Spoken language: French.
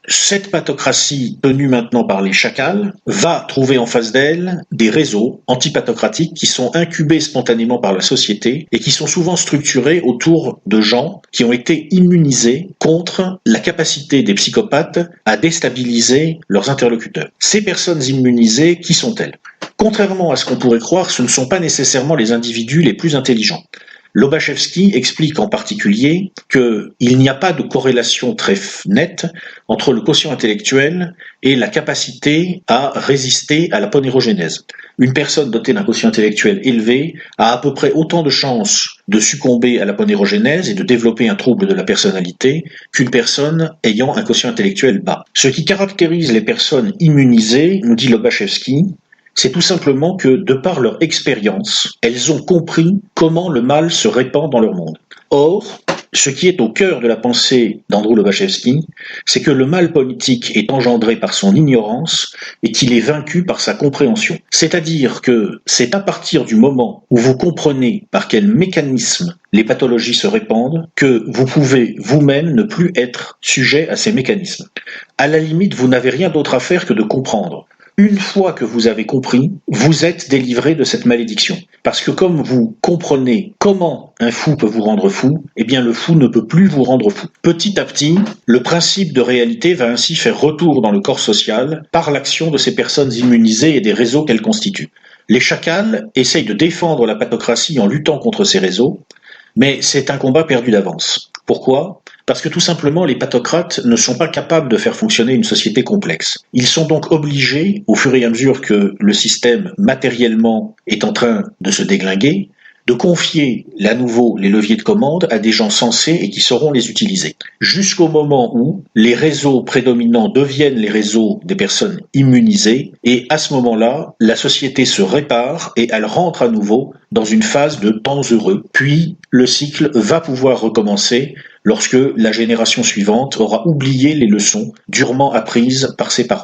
Cette patocratie tenue maintenant par les chacals va trouver en face d'elle des réseaux antipatocratiques qui sont incubés spontanément par la société et qui sont souvent structurés autour de gens qui ont été immunisés contre la capacité des psychopathes à déstabiliser leurs interlocuteurs. Ces personnes immunisées, qui sont-elles ? Contrairement à ce qu'on pourrait croire, ce ne sont pas nécessairement les individus les plus intelligents. Lobachevsky explique en particulier qu'il n'y a pas de corrélation très nette entre le quotient intellectuel et la capacité à résister à la ponérogénèse. Une personne dotée d'un quotient intellectuel élevé a à peu près autant de chances de succomber à la ponérogénèse et de développer un trouble de la personnalité qu'une personne ayant un quotient intellectuel bas. Ce qui caractérise les personnes immunisées, nous dit Lobachevsky, c'est tout simplement que, de par leur expérience, elles ont compris comment le mal se répand dans leur monde. Or, ce qui est au cœur de la pensée d'Andrew Lobachevsky, c'est que le mal politique est engendré par son ignorance et qu'il est vaincu par sa compréhension. C'est-à-dire que c'est à partir du moment où vous comprenez par quel mécanisme les pathologies se répandent que vous pouvez vous-même ne plus être sujet à ces mécanismes. À la limite, vous n'avez rien d'autre à faire que de comprendre. Une fois que vous avez compris, vous êtes délivré de cette malédiction. Parce que comme vous comprenez comment un fou peut vous rendre fou, eh bien le fou ne peut plus vous rendre fou. Petit à petit, le principe de réalité va ainsi faire retour dans le corps social par l'action de ces personnes immunisées et des réseaux qu'elles constituent. Les chacals essayent de défendre la patocratie en luttant contre ces réseaux, mais c'est un combat perdu d'avance. Pourquoi ? Parce que tout simplement, les pathocrates ne sont pas capables de faire fonctionner une société complexe. Ils sont donc obligés, au fur et à mesure que le système matériellement est en train de se déglinguer, de confier à nouveau les leviers de commande à des gens sensés et qui sauront les utiliser. Jusqu'au moment où les réseaux prédominants deviennent les réseaux des personnes immunisées, et à ce moment-là, la société se répare et elle rentre à nouveau dans une phase de temps heureux. Puis, le cycle va pouvoir recommencer lorsque la génération suivante aura oublié les leçons durement apprises par ses parents.